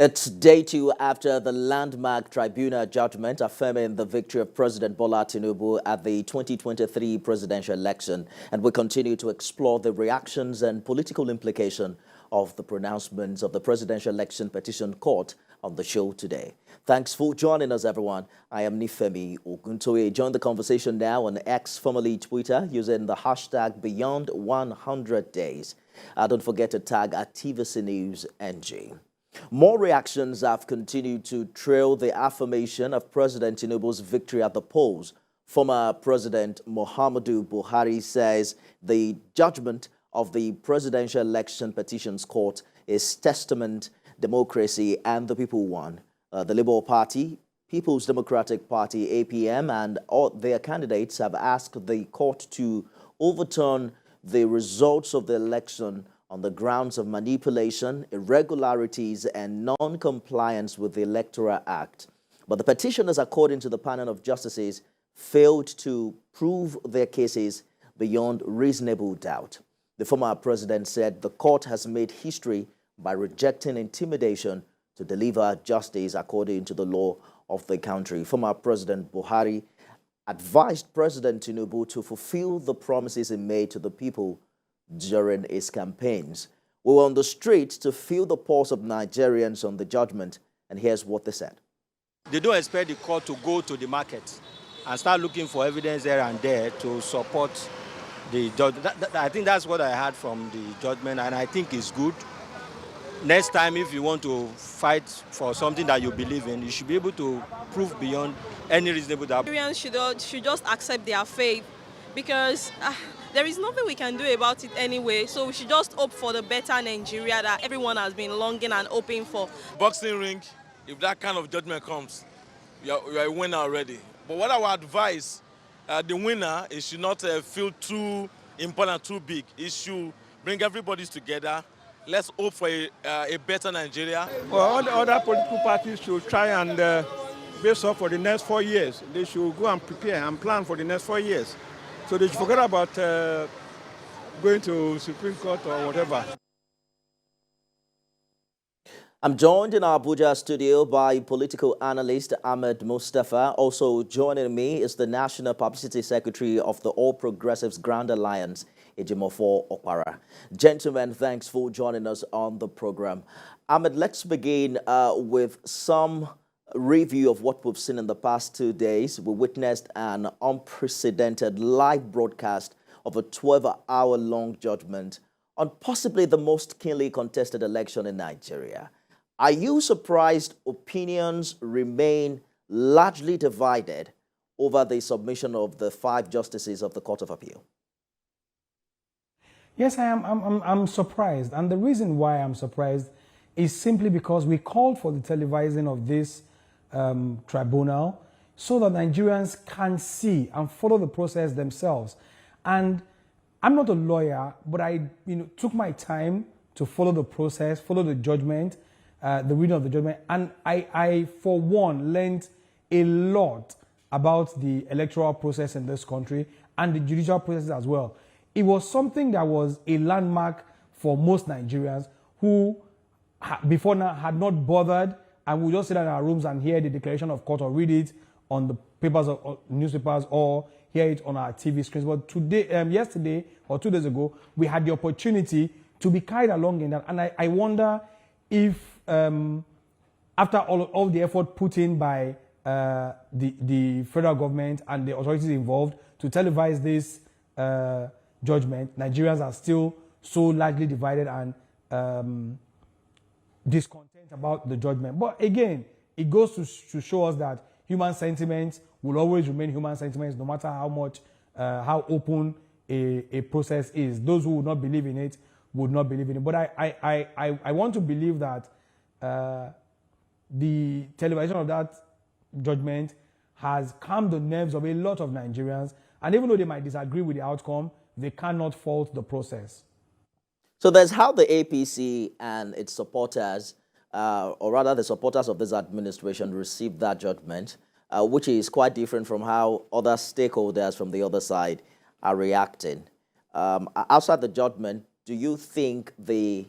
It's day two after the landmark Tribunal judgment affirming the victory of President Bola Tinubu at the 2023 presidential election, and we continue to explore the reactions and political implication of the pronouncements of the Presidential Election Petition Court on the show today. Thanks for joining us, everyone. I am Nifemi Oguntoye. Join the conversation now on X, formerly Twitter, using the hashtag Beyond100Days. Don't forget to tag at TVC News On. More reactions have continued to trail the affirmation of President Tinubu's victory at the polls. Former President Muhammadu Buhari says the judgment of the Presidential Election Petitions Court is testament democracy and the people won. The Labour Party, People's Democratic Party, APM, and all their candidates have asked the court to overturn the results of the election on the grounds of manipulation, irregularities, and non-compliance with the Electoral Act. But the petitioners, according to the panel of justices, failed to prove their cases beyond reasonable doubt. The former president said the court has made history by rejecting intimidation to deliver justice according to the law of the country. Former President Buhari advised President Tinubu to fulfill the promises he made to the people during his campaigns. We were on the streets to feel the pulse of Nigerians on the judgment, and here's what they said. They don't expect the court to go to the market and start looking for evidence here and there to support the judgment. I think that's what I heard from the judgment, and I think it's good. Next time, if you want to fight for something that you believe in, you should be able to prove beyond any reasonable doubt. Nigerians should just accept their fate, because there is nothing we can do about it anyway. So we should just hope for the better Nigeria that everyone has been longing and hoping for. Boxing ring, if that kind of judgment comes, you're a winner already. But what I would advise the winner, it should not feel too important, too big. It should bring everybody together. Let's hope for a better Nigeria. Well, all the other political parties should try and base up for the next 4 years. They should go and prepare and plan for the next 4 years. So they should forget about going to Supreme Court or whatever. I'm joined in our Abuja studio by political analyst Ahmed Mustafa. Also joining me is the National Publicity Secretary of the All Progressives Grand Alliance, Ejimofo Okpara. Gentlemen, thanks for joining us on the program. Ahmed, let's begin with some review of what we've seen in the past 2 days. We witnessed an unprecedented live broadcast of a 12-hour-long judgment on possibly the most keenly contested election in Nigeria. Are you surprised opinions remain largely divided over the submission of the 5 justices of the Court of Appeal? Yes, I am. I'm surprised. And the reason why I'm surprised is simply because we called for the televising of this tribunal so that Nigerians can see and follow the process themselves. And I'm not a lawyer, but I took my time to follow the process, follow the judgment, the reading of the judgment. And I, for one, learned a lot about the electoral process in this country and the judicial process as well. It was something that was a landmark for most Nigerians who before now had not bothered and would just sit in our rooms and hear the declaration of court or read it on the papers or newspapers or hear it on our TV screens. But today, yesterday or 2 days ago, we had the opportunity to be carried along in that. And I wonder if after all the effort put in by the federal government and the authorities involved to televise this judgment, Nigerians are still so largely divided and discontent about the judgment. But again, it goes to show us that human sentiments will always remain human sentiments, no matter how much, how open a process is. Those who would not believe in it would not believe in it. But I want to believe that the television of that judgment has calmed the nerves of a lot of Nigerians. And even though they might disagree with the outcome, they cannot fault the process. So there's how the APC and its supporters, or rather the supporters of this administration, received that judgment, which is quite different from how other stakeholders from the other side are reacting. Outside the judgment, do you think the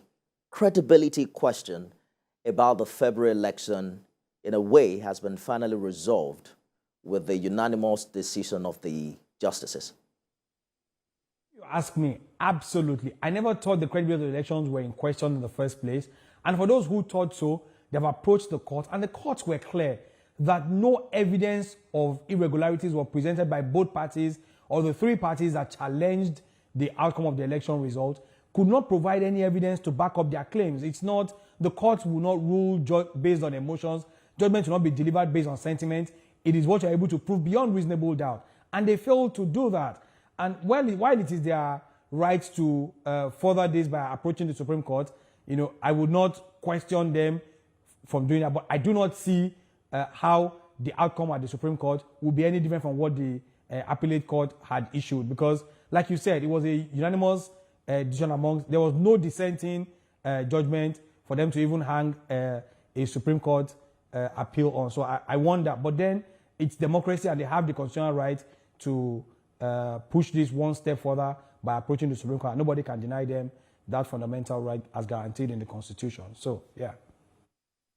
credibility question about the February election, in a way, has been finally resolved with the unanimous decision of the justices? You ask me, absolutely. I never thought the credibility of the elections were in question in the first place. And for those who thought so, they've approached the court, and the courts were clear that no evidence of irregularities were presented by both parties, or the three parties that challenged the outcome of the election result could not provide any evidence to back up their claims. It's not, the courts will not rule based on emotions. Judgment will not be delivered based on sentiment. It is what you're able to prove beyond reasonable doubt. And they failed to do that. And while it is their right to further this by approaching the Supreme Court, I would not question them from doing that. But I do not see how the outcome at the Supreme Court will be any different from what the appellate court had issued. Because, like you said, it was a unanimous decision amongst, there was no dissenting judgment for them to even hang a Supreme Court appeal on. So I wonder. But then it's democracy, and they have the constitutional right to push this one step further by approaching the Supreme Court. Nobody can deny them that fundamental right as guaranteed in the Constitution. So, yeah.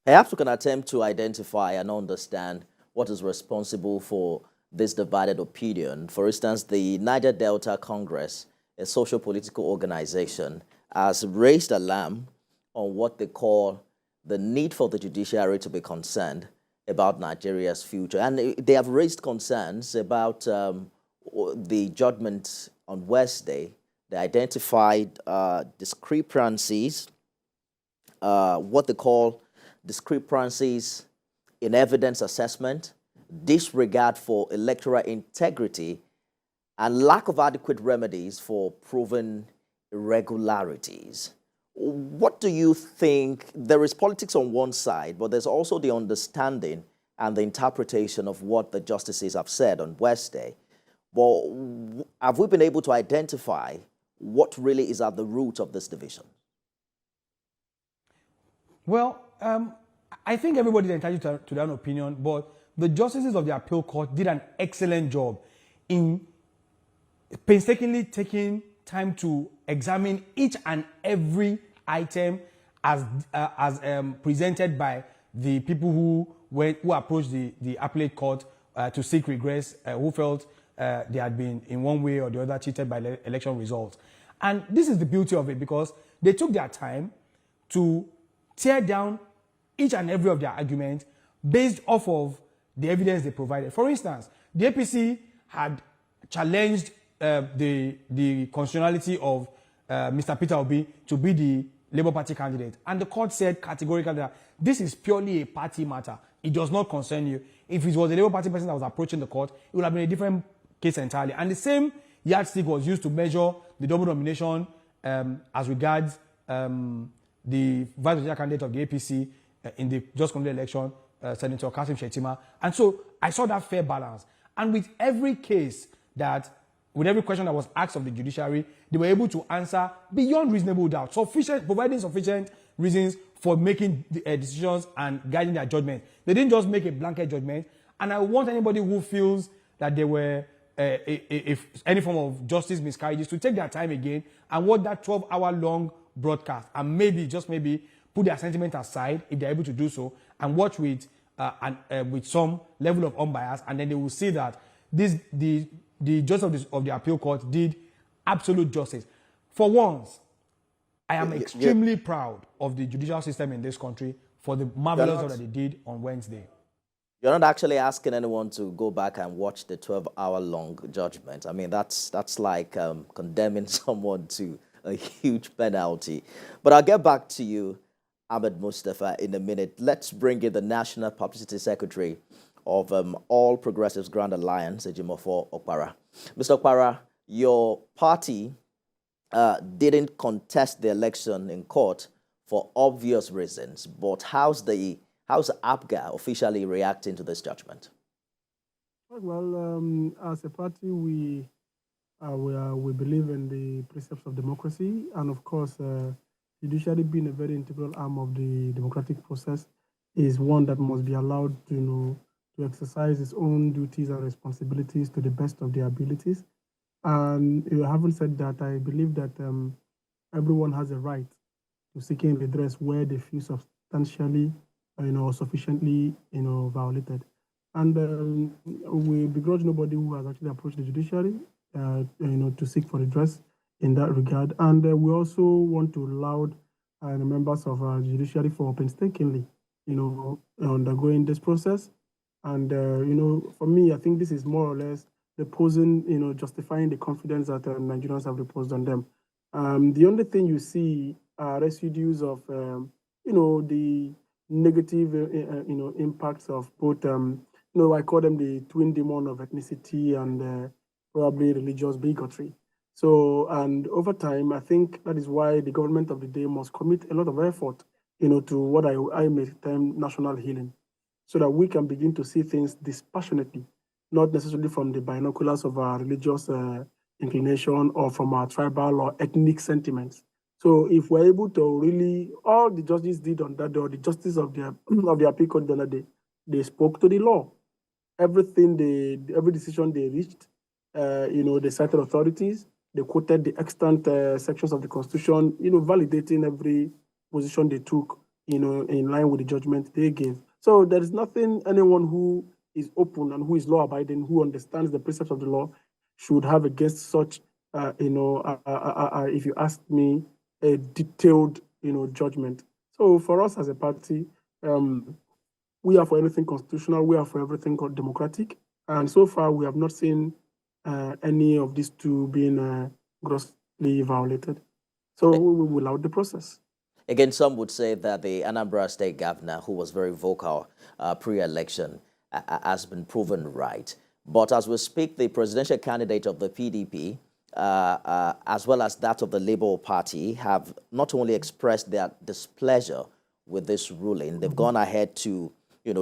Perhaps we can attempt to identify and understand what is responsible for this divided opinion. For instance, the Niger Delta Congress, a social-political organization, has raised alarm on what they call the need for the judiciary to be concerned about Nigeria's future. And they have raised concerns about the judgment on Wednesday. They identified discrepancies, what they call discrepancies in evidence assessment, disregard for electoral integrity, and lack of adequate remedies for proven irregularities. What do you think? There is politics on one side, but there's also the understanding and the interpretation of what the justices have said on Wednesday. Well, have we been able to identify what really is at the root of this division? Well, I think everybody is entitled to their own opinion, but the justices of the appeal court did an excellent job in painstakingly taking time to examine each and every item as presented by the people who approached the appellate court to seek redress, who felt they had been in one way or the other cheated by election results. And this is the beauty of it, because they took their time to tear down each and every of their arguments based off of the evidence they provided. For instance, the APC had challenged the constitutionality of Mr. Peter Obi to be the Labour Party candidate. And the court said categorically that this is purely a party matter. It does not concern you. If it was a Labour Party person that was approaching the court, it would have been a different case entirely. And the same yardstick was used to measure the double nomination as regards the vice presidential candidate of the APC in the just concluded election, Senator Kasim Shettima. And so I saw that fair balance. And with every case with every question that was asked of the judiciary, they were able to answer beyond reasonable doubt, providing sufficient reasons for making decisions and guiding their judgment. They didn't just make a blanket judgment. And I want anybody who feels that there were if any form of justice miscarriages to take their time again and watch that 12-hour-long broadcast and maybe, just maybe, put their sentiment aside if they're able to do so and watch with some level of unbias, and then they will see that the justice of the appeal court did absolute justice. For once, I am extremely proud of the judicial system in this country for the marvelous job that they did on Wednesday. You're not actually asking anyone to go back and watch the 12-hour-long judgment. I mean, that's like condemning someone to a huge penalty. But I'll get back to you, Ahmed Mustafa, in a minute. Let's bring in the National Publicity Secretary of All Progressives Grand Alliance, Ejimofor Okpara. Mr. Okpara, your party didn't contest the election in court for obvious reasons, but how's APGA officially reacting to this judgment? Well, as a party, we believe in the precepts of democracy, and of course, judiciary being a very integral arm of the democratic process is one that must be allowed to exercise its own duties and responsibilities to the best of their abilities. And having said that, I believe that everyone has a right to seeking redress where they feel substantially, sufficiently, violated. And we begrudge nobody who has actually approached the judiciary, to seek for redress in that regard. And we also want to laud the members of our judiciary for painstakingly, undergoing this process. And, for me, I think this is more or less justifying the confidence that Nigerians have reposed on them. The only thing you see are residues of, the negative, impacts of both, I call them the twin demon of ethnicity and probably religious bigotry. So, and over time, I think that is why the government of the day must commit a lot of effort, to what I may term national healing, so that we can begin to see things dispassionately, not necessarily from the binoculars of our religious inclination or from our tribal or ethnic sentiments. So if we're able to really, all the judges did on that day, or the justice of the appeal court the other day, they spoke to the law. Every decision they reached, they cited authorities, they quoted the extant sections of the Constitution, validating every position they took, in line with the judgment they gave. So there is anyone who is open and who is law-abiding, who understands the precepts of the law, should have against such, if you ask me, a detailed, judgment. So for us as a party, we are for everything constitutional, we are for everything democratic, and so far we have not seen any of these two being grossly violated. So we will allow the process. Again, some would say that the Anambra State governor, who was very vocal pre-election, has been proven right. But as we speak, the presidential candidate of the PDP, as well as that of the Labour Party, have not only expressed their displeasure with this ruling, they've gone ahead to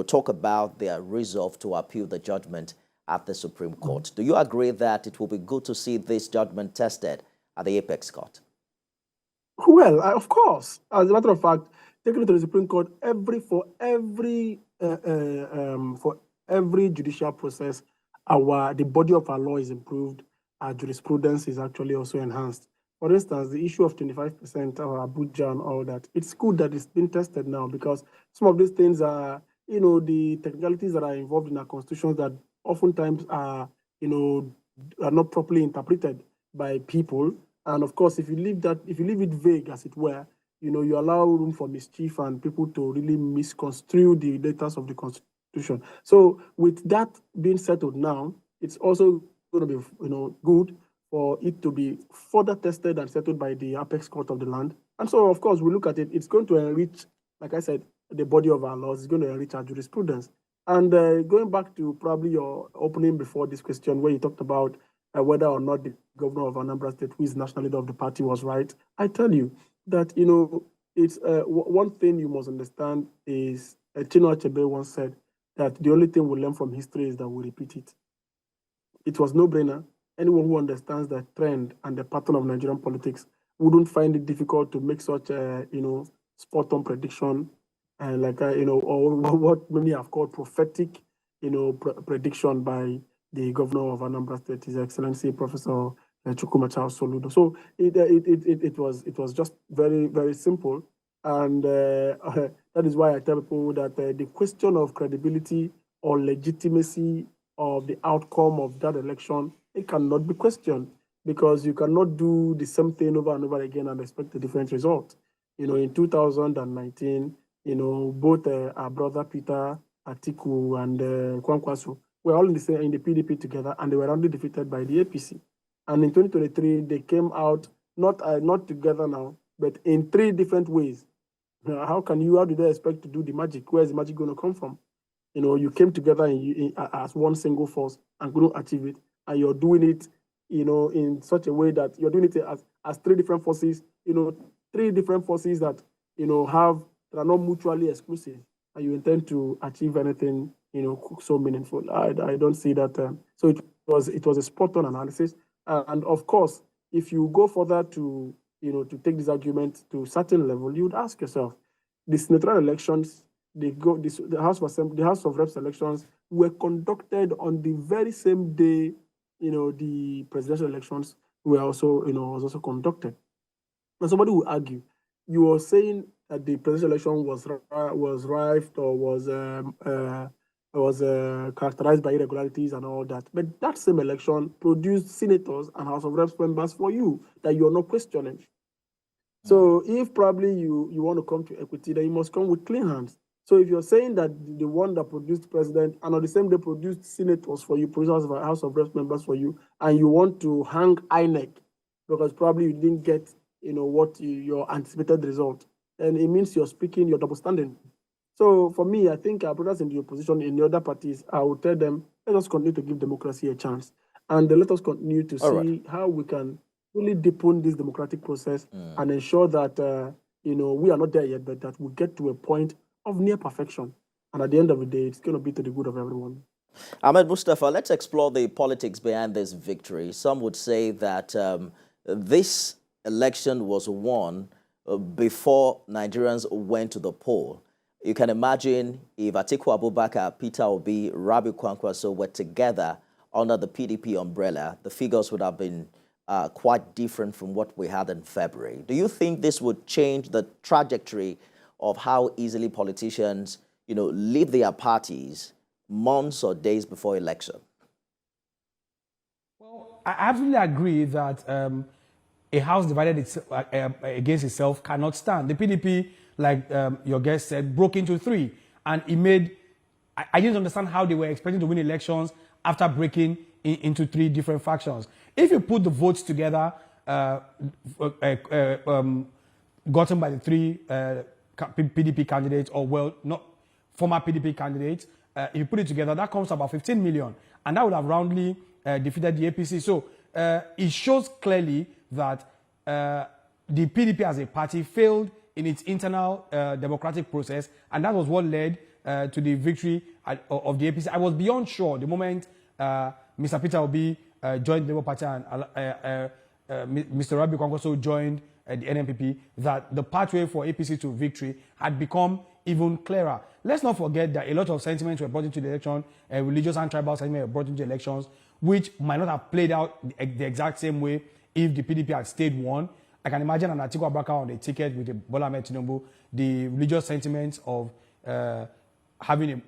talk about their resolve to appeal the judgment at the Supreme Court. Do you agree that it will be good to see this judgment tested at the Apex Court? Well, of course. As a matter of fact, taking it to the Supreme Court, for every judicial process, the body of our law is improved. Our jurisprudence is actually also enhanced. For instance, the issue of 25% or Abuja and all that, it's good that it's been tested now, because some of these things are, the technicalities that are involved in our constitutions that oftentimes are not properly interpreted by people. And of course, if you leave it vague, as it were, you allow room for mischief and people to really misconstrue the letters of the Constitution. So with that being settled now, it's also going to be, good for it to be further tested and settled by the Apex Court of the land. And so, of course, we look at it, it's going to enrich, like I said, the body of our laws. It's going to enrich our jurisprudence. And going back to probably your opening before this question, where you talked about whether or not the governor of Anambra State, who is national leader of the party, was right, I tell you that, it's one thing you must understand is, Chinua Achebe once said that the only thing we learn from history is that we repeat it. It was no-brainer. Anyone who understands the trend and the pattern of Nigerian politics wouldn't find it difficult to make such a, spot-on prediction, or what many have called prophetic, prediction by the governor of Anambra State, His Excellency Professor Chukwuma Charles Soludo. So it was just very, very simple, and that is why I tell people that the question of credibility or legitimacy of the outcome of that election, it cannot be questioned, because you cannot do the same thing over and over again and expect a different result. In 2019, both our brother Peter Atiku and Kwankwaso were all in the PDP together, and they were only defeated by the APC. And in 2023, they came out not together now, but in 3 different ways. How do they expect to do the magic? Where is the magic going to come from? You came together as one single force and couldn't achieve it, and you're doing it, in such a way that you're doing it as 3 different forces, 3 different forces that, that are not mutually exclusive, and you intend to achieve anything, so meaningful. I don't see that. So it was a spot-on analysis. And of course, if you go further to take this argument to a certain level, you would ask yourself, the senatorial elections, the House of Reps elections were conducted on the very same day, the presidential elections were also, was also conducted. And somebody will argue you were saying that the presidential election was rifed or was characterized by irregularities and all that. But that same election produced senators and House of Reps members for you that you're not questioning. So if probably you want to come to equity, then you must come with clean hands. So if you're saying that the one that produced president and on the same day produced senators for you, produced House of Reps members for you, and you want to hang INEC because probably you didn't get what your anticipated result, then it means you're speaking, you're double standing. So for me, I think our brothers in the opposition, in the other parties, I would tell them, let us continue to give democracy a chance. And let us continue to see how we can really deepen this democratic process and ensure that, we are not there yet, but that we get to a point of near perfection. And at the end of the day, it's going to be to the good of everyone. Ahmed Mustafa, let's explore the politics behind this victory. Some would say that this election was won before Nigerians went to the poll. You can imagine if Atiku Abubakar, Peter Obi, Rabi Kwankwaso were together under the PDP umbrella, the figures would have been quite different from what we had in February. Do you think this would change the trajectory of how easily politicians, leave their parties months or days before election? Well, I absolutely agree that a house divided against itself cannot stand. The PDP, like your guest said, broke into three, and it made. I didn't understand how they were expecting to win elections after breaking into three different factions. If you put the votes together, gotten by the three PDP candidates, or well, not former PDP candidates, if you put it together, that comes to about 15 million, and that would have roundly defeated the APC. So it shows clearly that the PDP as a party failed in its internal democratic process, and that was what led to the victory of the APC. I was beyond sure the moment Mr. Peter Obi joined the Labour Party and Mr. Rabi Kwankwaso joined the NNPP, that the pathway for APC to victory had become even clearer. Let's not forget that a lot of sentiments were brought into the election, religious and tribal sentiments were brought into elections, which might not have played out the exact same way if the PDP had stayed one. I can imagine an Atiku Abubakar on the ticket with Bola Ahmed Tinubu, the religious sentiments of being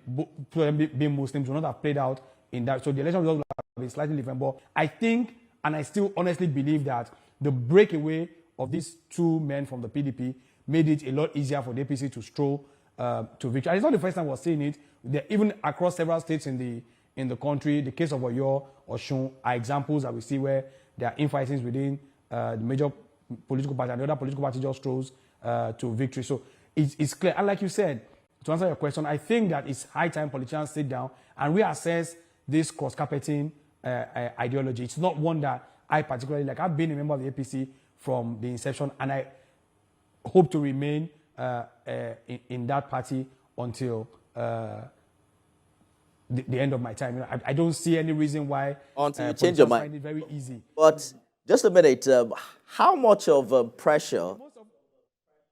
Muslims will not have played out in that. So the election results will have been slightly different. But I think, and I still honestly believe that the breakaway of these two men from the PDP made it a lot easier for the APC to stroll to victory. And it's not the first time we're seeing it. Even across several states in the country, the case of Oyo or Osun are examples that we see where there are infightings within the major political party, and the other political party just strolls to victory. So it's clear. And like you said, to answer your question, I think that it's high time politicians sit down and reassess this cross-carpeting ideology. It's not one that I particularly like. I've been a member of the APC from the inception, and I hope to remain in that party until the end of my time. I don't see any reason why until you change your mind. Find it very easy. But just a minute, how much of a pressure?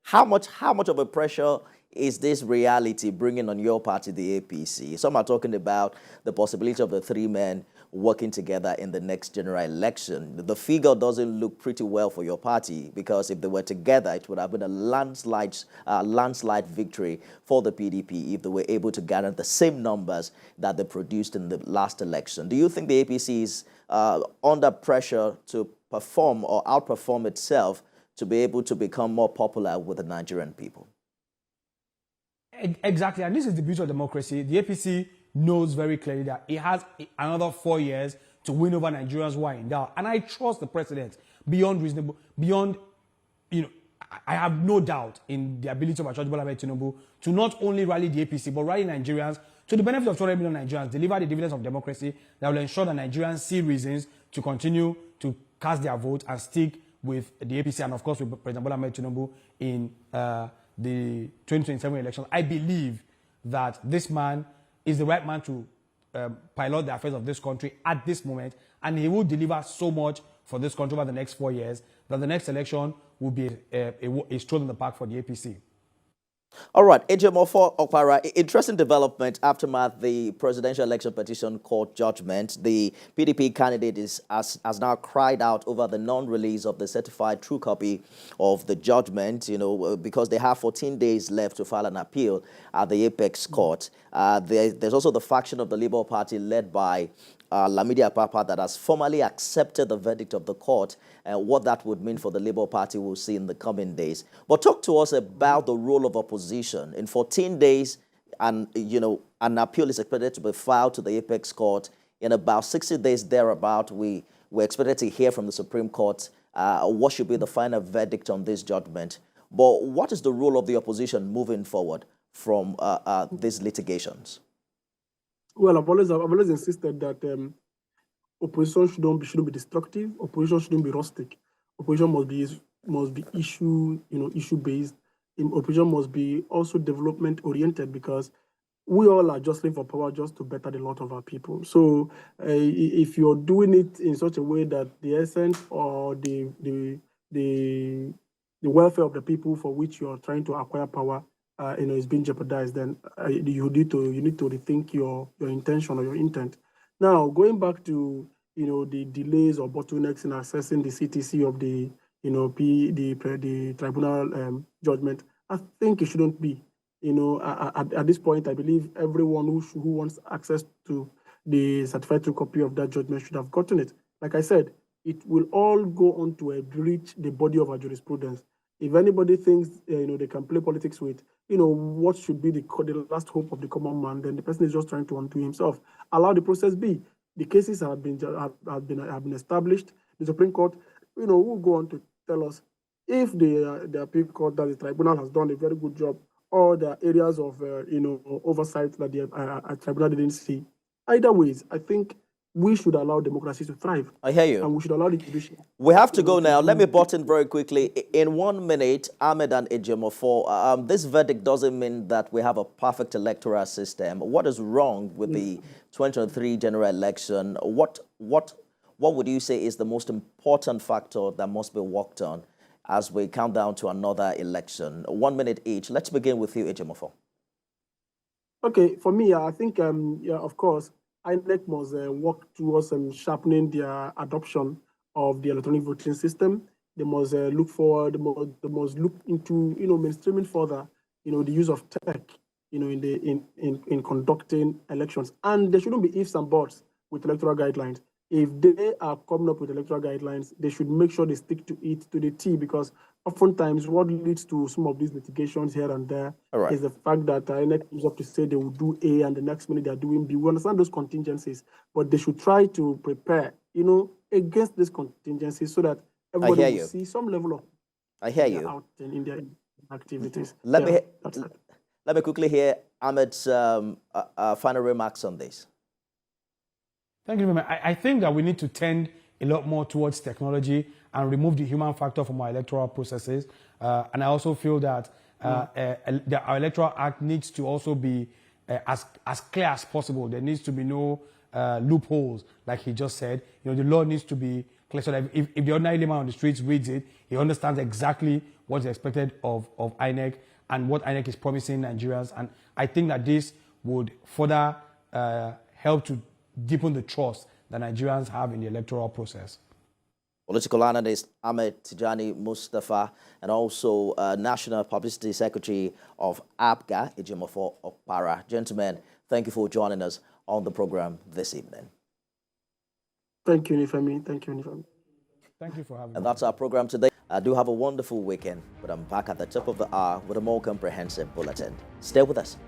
How much of a pressure is this reality bringing on your party, the APC? Some are talking about the possibility of the three men working together in the next general election. The figure doesn't look pretty well for your party, because if they were together, it would have been a landslide victory for the PDP if they were able to garner the same numbers that they produced in the last election. Do you think the APC is under pressure to perform or outperform itself to be able to become more popular with the Nigerian people? Exactly, and this is the beauty of democracy. The APC knows very clearly that it has another 4 years to win over Nigerians who are in doubt. And I trust the president beyond reasonable, I have no doubt in the ability of President Bola Ahmed Tinubu to not only rally the APC, but rally Nigerians to the benefit of 200 million Nigerians, deliver the dividends of democracy that will ensure that Nigerians see reasons to continue to cast their vote and stick with the APC and, of course, with President Bola Ahmed Tinubu in the 2027 election. I believe that this man is the right man to pilot the affairs of this country at this moment, and he will deliver so much for this country over the next 4 years that the next election will be a stroll in the park for the APC. All right, Ejiofor Okpara, interesting development aftermath the presidential election petition court judgment. The PDP candidate has now cried out over the non-release of the certified true copy of the judgment, because they have 14 days left to file an appeal at the apex court. There's also the faction of the Labour Party led by Lamidi Apapa that has formally accepted the verdict of the court, and what that would mean for the Labour Party we'll see in the coming days. But talk to us about the role of opposition. In 14 days, and an appeal is expected to be filed to the apex court. In about 60 days thereabout, we're expected to hear from the Supreme Court what should be the final verdict on this judgment. But what is the role of the opposition moving forward from these litigations? Well, I've always insisted that opposition shouldn't be destructive. Opposition shouldn't be rustic. Opposition must be issue based. Opposition must be also development oriented, because we all are jostling for power just to better the lot of our people. So if you're doing it in such a way that the essence or the welfare of the people for which you are trying to acquire power is being jeopardized, then you need to rethink your intention or your intent. Now, going back to the delays or bottlenecks in assessing the CTC of the the tribunal judgment, I think it shouldn't be. At this point, I believe everyone who wants access to the certified true copy of that judgment should have gotten it. Like I said, it will all go on to reach the body of our jurisprudence. If anybody thinks they can play politics with what should be the last hope of the common man, then the person is just trying to undo himself. Allow the process be. The cases have been established. The Supreme Court, will go on to tell us if the appeal court, that the tribunal, has done a very good job, or the areas of oversight that the tribunal didn't see. Either ways, I think we should allow democracy to thrive. I hear you. And we should allow the judicial. We have to go now. Let me butt in very quickly. In 1 minute, Ahmed and Ejiofor, this verdict doesn't mean that we have a perfect electoral system. What is wrong with the 2023 general election? What would you say is the most important factor that must be worked on as we count down to another election? 1 minute each. Let's begin with you, Ejiofor. Okay, for me, I think, of course, INEC must work towards sharpening their adoption of the electronic voting system. They must look forward. They must look into mainstreaming further the use of tech in conducting elections. And there shouldn't be ifs and buts with electoral guidelines. If they are coming up with electoral guidelines, they should make sure they stick to it to the T, because oftentimes what leads to some of these litigations here and there is the fact that INEC comes up to say they will do A and the next minute they're doing B. We understand those contingencies, but they should try to prepare, against these contingencies so that everybody will see some level of out in their activities. Let me quickly hear Ahmed's final remarks on this. Thank you very much. I think that we need to tend a lot more towards technology and remove the human factor from our electoral processes. And I also feel that our electoral act needs to also be as clear as possible. There needs to be no loopholes, like he just said. The law needs to be clear so that if the ordinary layman on the streets reads it, he understands exactly what's expected of INEC and what INEC is promising Nigerians. And I think that this would further help to deepen the trust that Nigerians have in the electoral process. Political analyst Ahmed Tijani Mustafa, and also National Publicity Secretary of APGA, Ejiofor Okpara. Gentlemen, thank you for joining us on the program this evening. Thank you, Nifemi. Thank you, Nifemi. Thank you for having me. And that's our program today. Do have a wonderful weekend, but I'm back at the top of the hour with a more comprehensive bulletin. Stay with us.